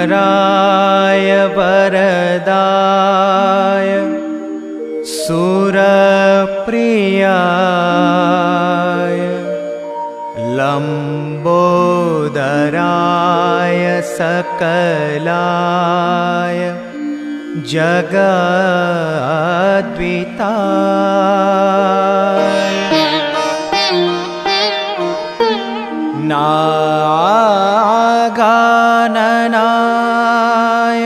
विघ्नेश्वराय वरदाय सुरप्रियाय लंबोदराय सकलाय जगद्विताय नागाननाय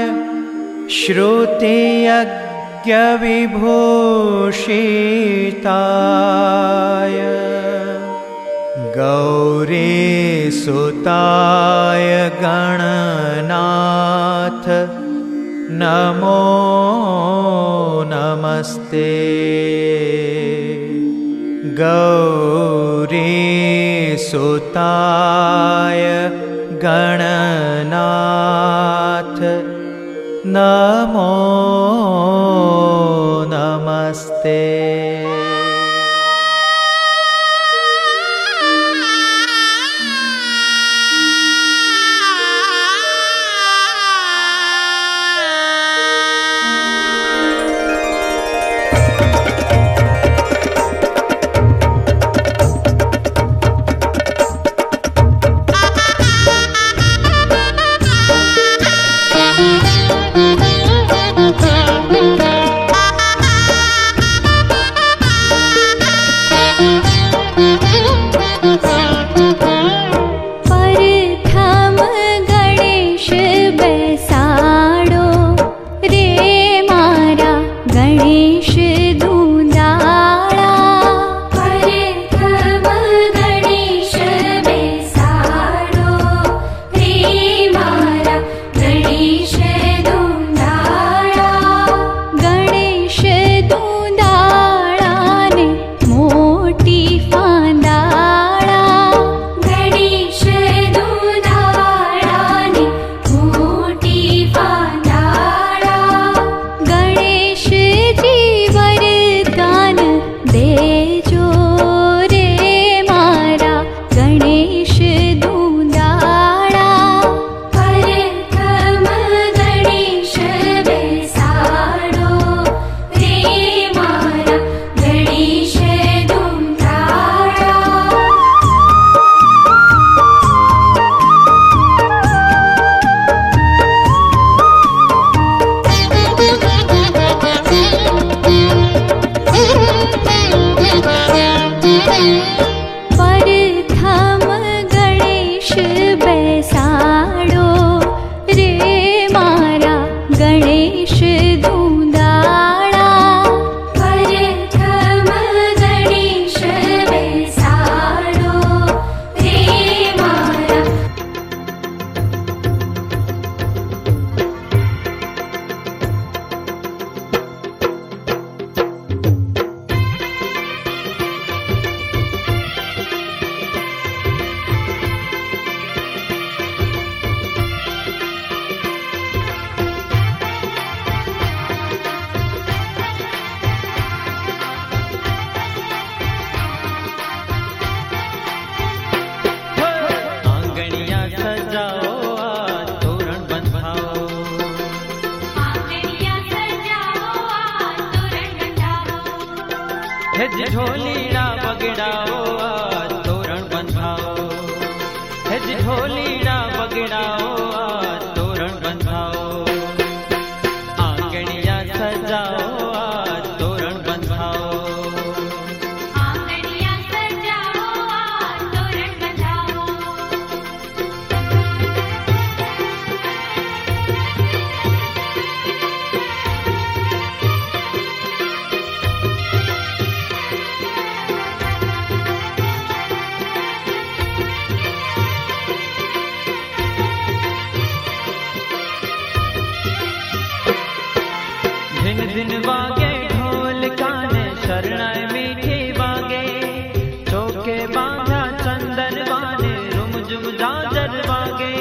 श्रुतियज्ञविभूषिताय गौरीसुताय गणनाथ नमो नमस्ते। गौरीसुताय गणनाथ नमो नमस्ते। ढोलीड़ा बगड़ाओ तोरण बंधाओ, ढोलीड़ा बगड़ाओ तोरण बंधाओ, आंगणिया सजाओ तोरण बंधाओ, आंगणिया सजाओ तोरण बंधाओ। दिन दिन वागे ढोल काने शरणाई मीठी वागे, चौके बांधा चंदन वाने रुम झुम झांझर वागे,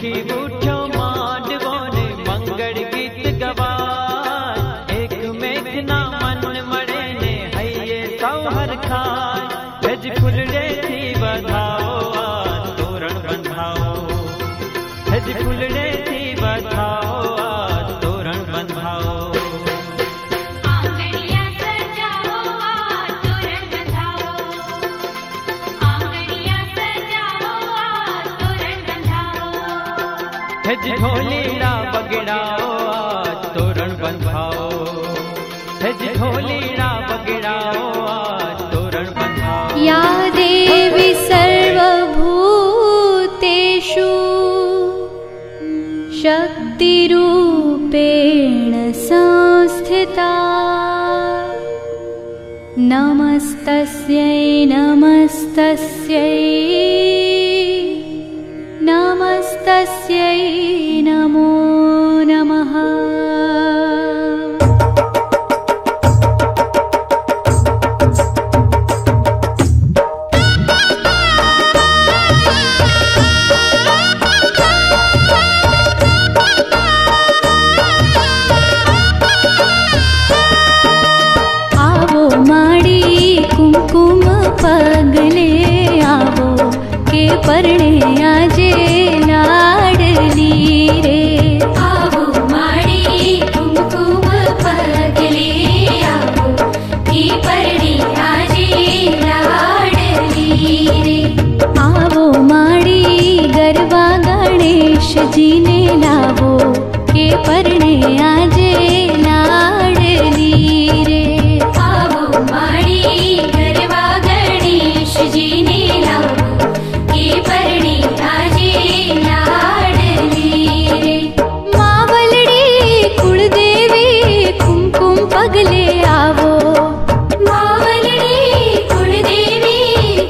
મચી ઉઠ્યો માંડવો ને મંગળ ગીત ગવાય, એકમેકના મન મળે ને હૈયે સૌ હરખાય. ભેજ ફૂલડેથી વધાવો આ તોરણ બંધાવો, ભેજ ફૂલડેથી વધાવો આ તોરણ બંધાવો. આંગણિયા સજાવો આ તોરણ બંધાવો, આંગણિયા સજાવો આ તોરણ બંધાવો. ભેજ ઢોલીડા બગડાઓ આ તોરણ બંધાવો, ભેજ ઢોલીડા બગડાઓ આ તોરણ બંધાવો. या देवी सर्वभूतेषु शक्तिरूपेण संस्थिता, नमस्तस्यै नमस्तस्यै नमस्तस्यै नमो नमः. कुमकुम पगले आवो के परणे आजे लाडली रे. આવો માડી કુમકુમ પગલે આવો કે પરણી આજે લાડલી રે. आवो माड़ी गरबा गणेशजी ने लावो के परणे आजे लाडली रे. આવો માડી ગરબા ગણેશજીને લાવો કે પરણી આજે લાડલી રે. मावलड़ी कुलदेवी कुमकुम पगले आवो, માવલડી કુળદેવી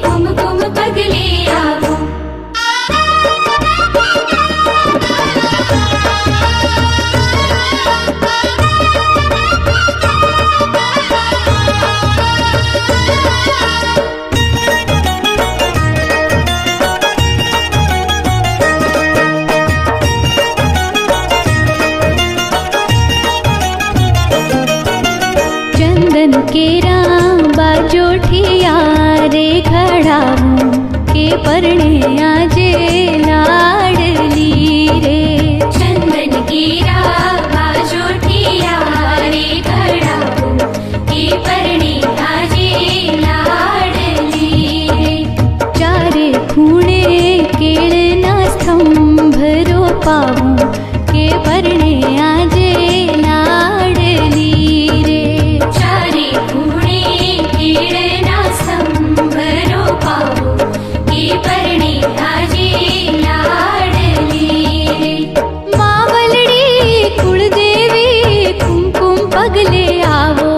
કુમકુમ પગલે આવો. चंदन केरा बाजोठिया रे खड़ाऊं के परणे आजे लाडली रे. ચંદન કેરા બાજોઠિયા રે ઘડાવો કે પરણી આજે લાડલી રે. चारे खूणे केळना स्तंभ रोपाऊं के परणे आजे लाडली रे. ચારે ખૂણે કેળના સ્તંભ રોપાવો કે પરણી આજે લાડલી રે. मावलड़ी कुलदेवी कुमकुम पगले आवो,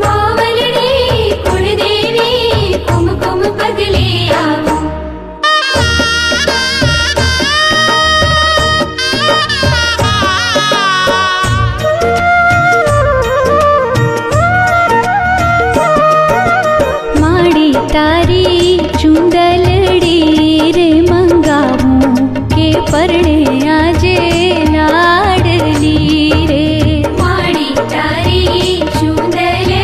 માવલડી કુળદેવી કુમકુમ પગલે આવો. माड़ी तारी चुंदलड़ी रे मंगाऊं के परणे आजे लाडली रे. માડી તારી ચુંદલડી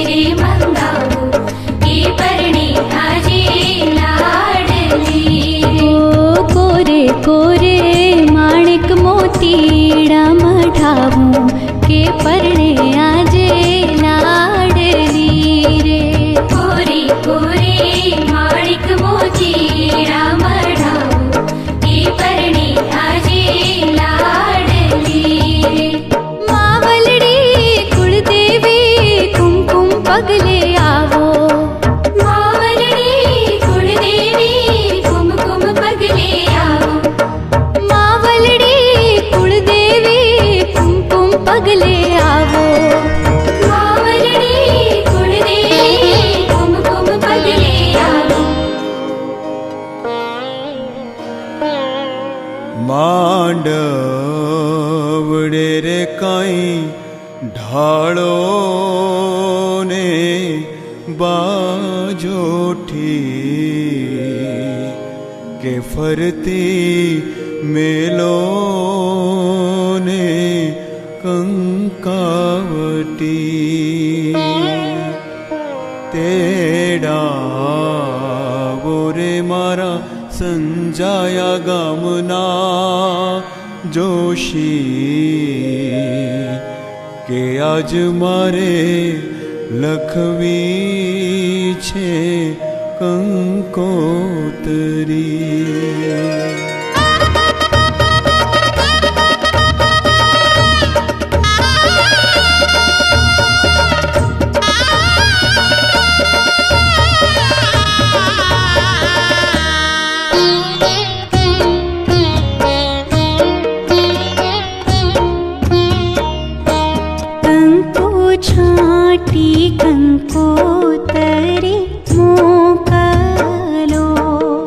રે મંગાવો કે પરણી આજે લાડલી રે. ओ कोरे कोरे माणिक मोतीड़ा मढ़ाऊं के परणे आजे लाडली रे. કોરે કોરે માણિક મોતીડા મઢાવો કે પરણી આજે લાડલી રે. मावलड़ी कुलदेवी कुमकुम पगले आवो, માવલડી કુળદેવી કુમકુમ પગલે આવો. मावलड़ी कुलदेवी कुमकुम पगले आवो. માવલડી કુળદેવી કુમકુમ પગલે આવો. માંડવડે રે કાંઈ ઢાળો ને બાજોઠી કે ફરતી મેલો ને કંકાવટી તેડાવો રે મારા સંજાયા ગામના જોશી કે આજ મારે લખવી છે કંકોતરી. કંકોતરી મોકલો,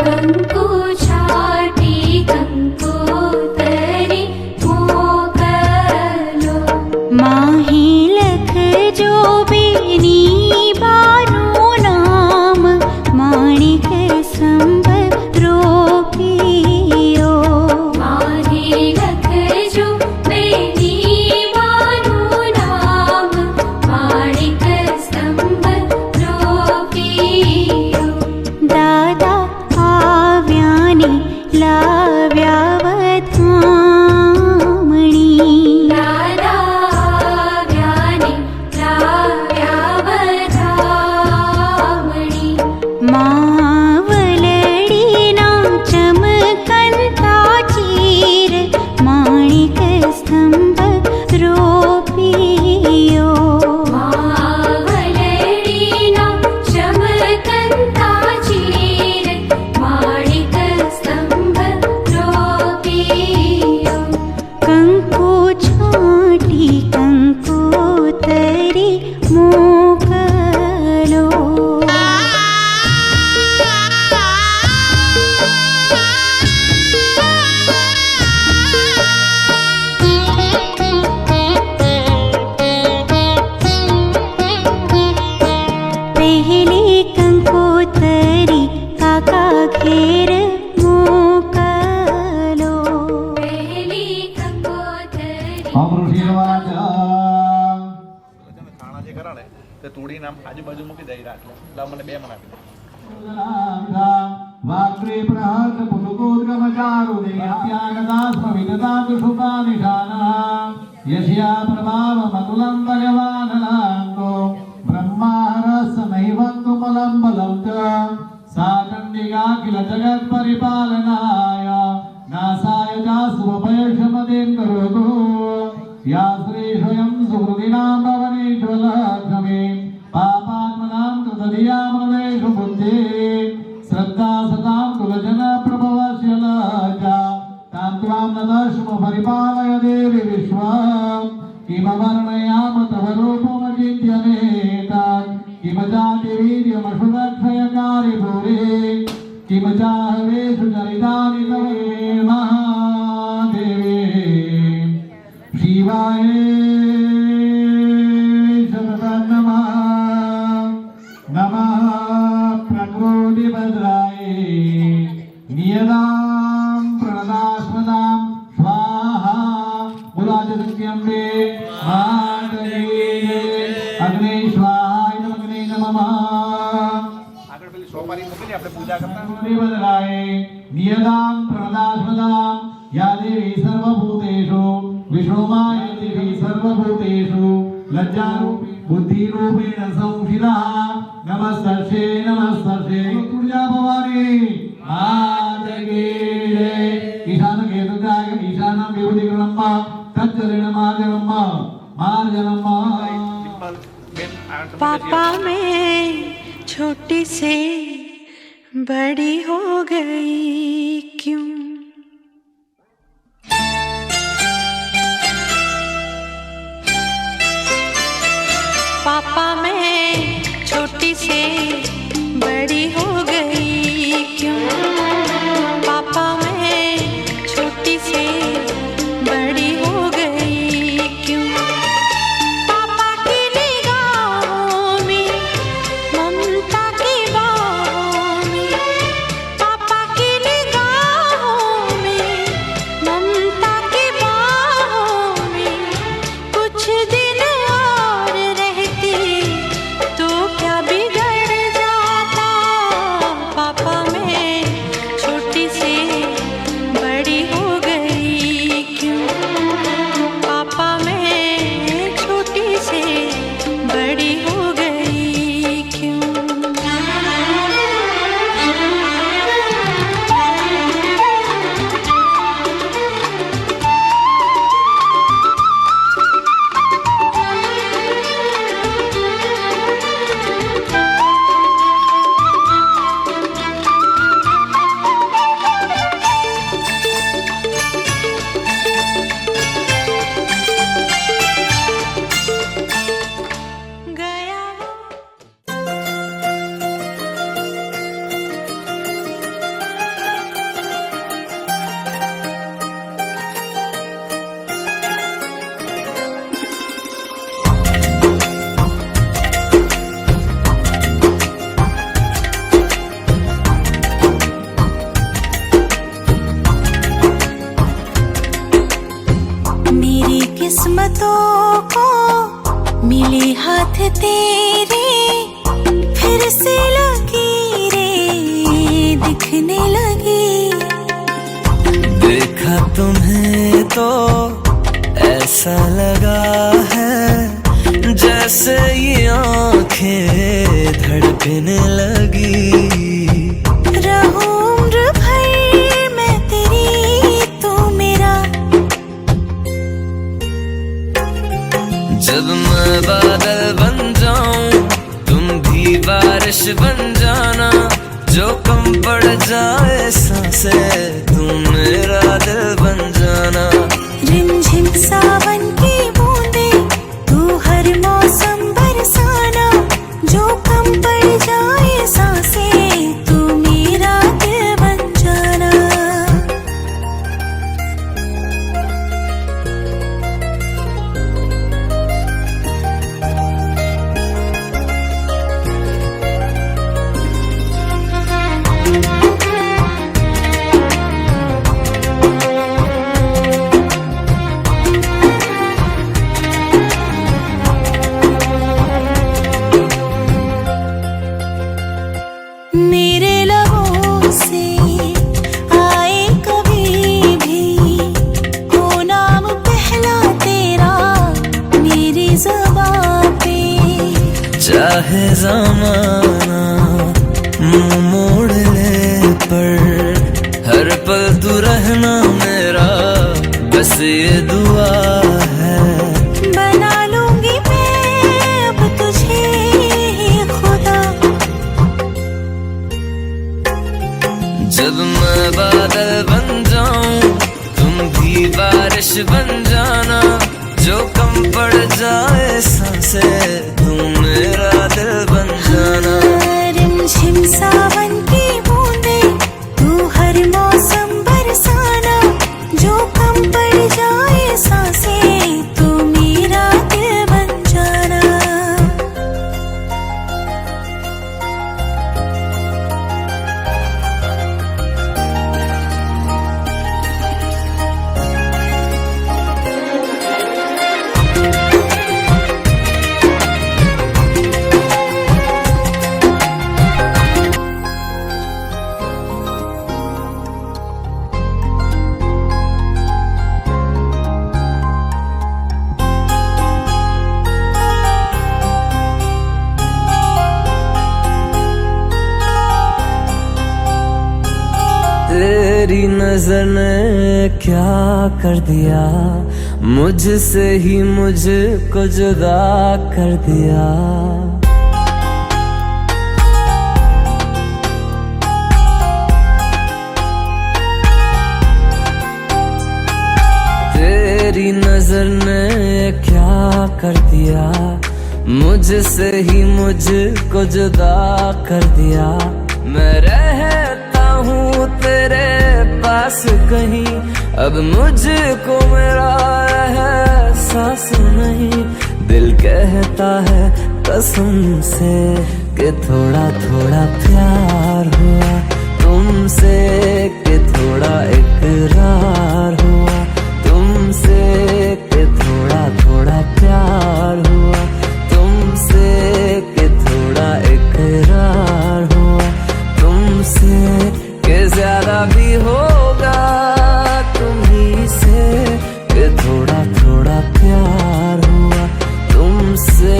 કંકુ છાટી કંકોતરી મોકલો. માહી લખજો બેની બાનું નામ, માણિક સંભ રોપિયો. માહી લખજો બેની બાનું નામ, માણિક સ્તંભ રોપિયો. દાદા આવ્યા ને લાવ્યા વધામણી, દાદા આવ્યાને લાવ્યા વધામણી. માવલડીના ચમકંતા ચીર, માણિક સ્તંભ રોપિયો. માવલડીના ચમકંતા ચીર, માણિક સ્તંભ રોપિયો. કંકુ છાટી કંકોતરી મોકલો. પહેલી કંકોતરી કાકા ઘેર મોકલો. પહેલી કંકોતરી થાણા જે કરાણે તે તોડીને આમ આજુબાજુ મૂકી દઈ રાખલે એટલે મને બે મણ આપી દે. વાક્રે પ્રહત પુરુકોદ્ગમચારુદે ત્યાગદાસ્મવિદદાતુ શુભાનિશાના યસ્યા પ્રભાવ મતુલં ભગવાન લાંગો બ્રહ્મારસ નૈવંતુ મલં બલં ચ સા ચંડિકા કિલ જગત પરિપાલનાય નાસાય ચાસ્વભયશમદેન કરોતુ યા શ્રી સ્વયં સુહૃદિનાં ભવનેશ્વલક્ષ્મે પાપાત્મનાં કૃતધિયામૃવેષુ બુદ્ધિ શ્રદ્ધા સતાં કુલજન પ્રભવસ્ય લજ્જા તાં ત્વાં નદશ્મ પરિપાલય દેવી વિશ્વં કિમ વર્ણયામ તવ રૂપમચિંત્યમેતत् કિમ જાતિ વીર્યમશુરક્ષયકારી ભૂરી કિમ ચાહવેષુ ચરિતાनि તવ મહાદેવી શિવાય સતतं નમઃ નમઃ પ્રકૃતિભદ્રાય નિયતાં પ્રણદાસ્મદાં સ્વાહા મુલાજસંખ્યંબે માતરી અગ્નિ સ્વાહાય નમઃ નમઃ આગળ પેલી સોપારી મૂકીને આપણે પૂજા કરતા પ્રકૃતિભદ્રાય નિયતાં પ્રણદાસ્મદાં યા દેવી સર્વભૂતેષુ વિષ્ણુમાયતિ સર્વભૂતેષુ લજ્જારૂપી બુદ્ધિરૂપેણ સંસ્થિતા નમસ્તસ્ય નમસ્તસ્ય તુર્યા ભવાની આદગીરે ઈશાન કેતુજાય ઈશાન વિભૂતિકરણમ તચ્ચરેણ માર્જનમ માર્જનમ. બેન આ તમે पापा मैं छोटी से बड़ी हो गई क्यों? पापा मैं छोटी से बड़ी हो गई क्यों? पापा मैं छोटी से बड़ी हो गई क्यों? पापा की निगाहों में ममता की बाहों में, पापा की निगाहों में किस्मतों को मिले हाथ तेरे, फिर से लकीरें दिखने लगी। देखा तुम्हें तो ऐसा लगा है जैसे ये आंखें धड़कने लगी। रहूं उम्र भर मैं तेरी, तू मेरा। जब मैं बादल बन जाऊं तुम भी बारिश बन जाना, जो कम पड़ जाए सांसें तुम मेरा दिल बन जाना। रिमझिम सावन की बूंदे तू हर मौसम बरसाना, जो कम पड़ जाए सांसें तू मेरा दिल बन जाना। मेरे लबों से आए कभी भी हो नाम पहला तेरा मेरी ज़ुबां पे। चाहे ज़माना मुंह मोड़ ले पर हर पल तू रहना मेरा, बस ये दुआ है। बना लूंगी मैं अब तुझे खुदा। जब मैं बादल बन जाऊं तुम भी बारिश बन जाना, जो कम पड़ जाए सांसें तुम मेरा दिल बन जाना। रिमझिम सावन की बूंदे तू हर मौसम बरसाना, जो कम पड़ जाए सांसें तू मेरा दिल बन जाना। तेरी नजर ने क्या कर दिया, मुझसे ही मुझको जुदा कर दिया। तेरी नजर ने क्या कर दिया, मुझसे ही मुझको जुदा कर दिया। मैं रहता हूँ तेरे पास कहीं, अब मुझको मेरा एहसास नहीं। दिल कहता है कसम से कि थोड़ा थोड़ा प्यार हुआ तुमसे, कि थोड़ा इकरार हुआ तुमसे, कि थोड़ा थोड़ा प्यार हुआ तुमसे, कि थोड़ा इकरार हुआ तुमसे, कि ज्यादा भी होगा तुम्ही से, कि थोड़ा थोड़ा प्यार हुआ तुमसे।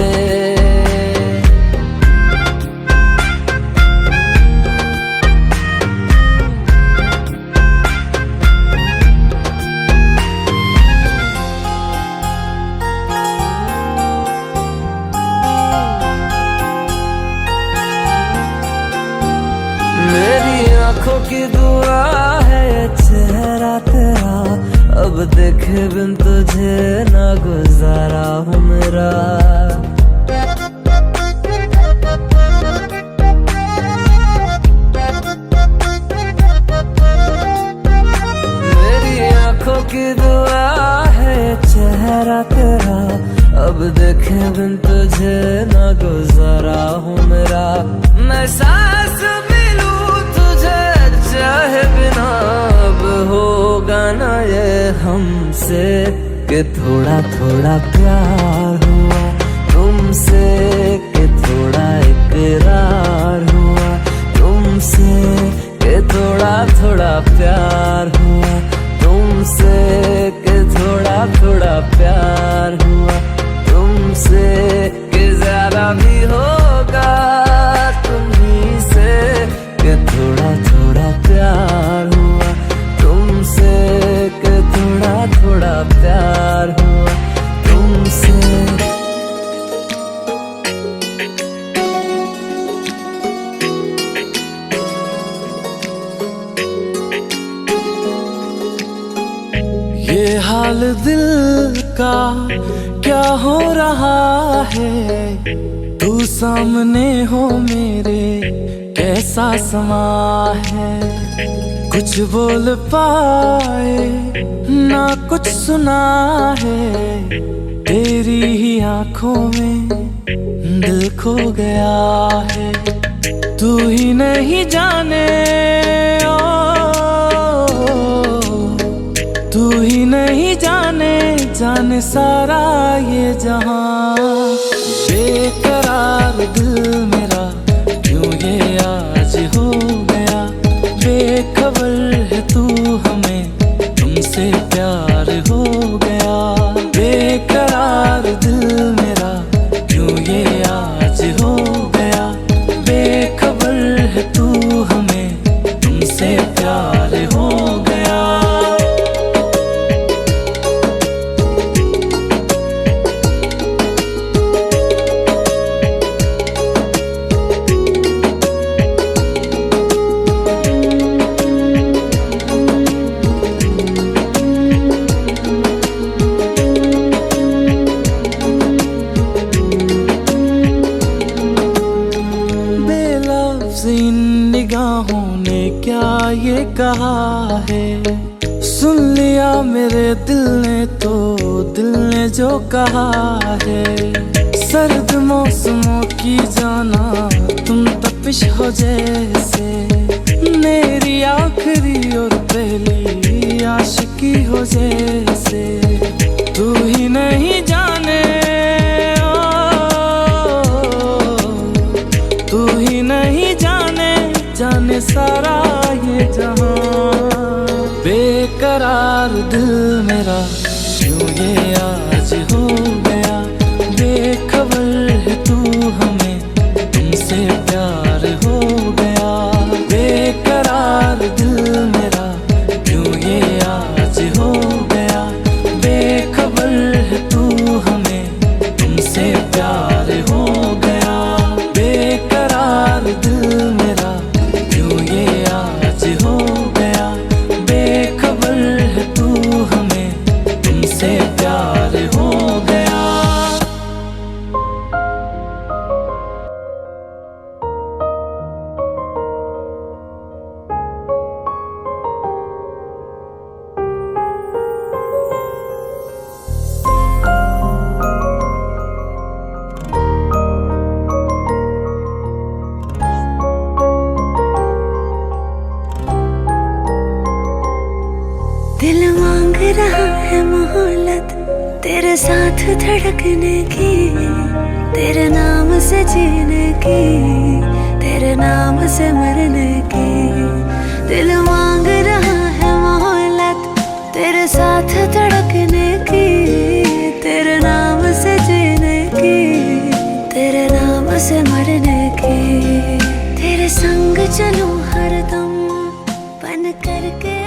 मेरी आंखों की दुआ है चेहरा तेरा, अब देखे बिन तुझे ना गुजारा हूँ मेरा। मेरी आंखों की दुआ है चेहरा तेरा, अब देखे बिन तुझे ना गुजारा हूँ मेरा। मैं सांस भी लूं तुझे चाहे बिना अब होगा ना ये हमसे कि थोड़ा थोड़ा प्यार हुआ तुमसे, कि थोड़ा इकरार हुआ तुमसे, कि थोड़ा थोड़ा प्यार हुआ तुमसे, कि थोड़ा थोड़ा प्यार हुआ तुमसे, कि ज्यादा भी होगा तुम्ही से, कि थोड़ा थोड़ा प्यार हुआ तुमसे, कि थोड़ा थोड़ा प्यार हुआ तुमसे। ये हाल दिल का क्या हो रहा है, तू सामने हो मेरे कैसा समा है, कुछ बोल पाए ना कुछ सुना है, तेरी ही आंखों में दिल खो गया है, तू ही नहीं जाने तू ही नहीं जाने जाने सारा ये जहां, बेकरार दिल मेरा क्यों ये आज हो गया, बेखबर है तू हमें तुमसे प्यार हो गया, बेकरार दिल मेरा क्यों ये आज हो गया, बेखबर है तू हमें तुमसे प्यार हो गया। निगाहों ने क्या ये कहा है, सुन लिया मेरे दिल ने तो दिल ने जो कहा है, सर्द मौसमों की जाना तुम तपिश हो जैसे, मेरी आखिरी और पहली आशिकी हो जैसे, तू ही नहीं जाने तू ही नहीं जाने सारा ये जहां, बेकरार दिल मेरा क्यों ये आज हो गया, बेखबर है तू हमें तुमसे प्यार हो गया, बेकरार दिल मेरा क्यों ये आज हो गया, बेखबर है तू हमें तुमसे प्यार हो गया, बेकरार दिल मेरा क्यों ये आज हो गया, बेखबर है तू हमें तुमसे प्यार हो गया। दिल मांग रहा है मोहब्बत तेरे साथ धड़कने की, तेरे नाम से जीने की, तेरे नाम से मरने की, दिल मांग रहा है मोहब्बत तेरे साथ धड़कने की, तेरे नाम से जीने की, तेरे नाम से मरने की, तेरे संग चलूं हरदम बन करके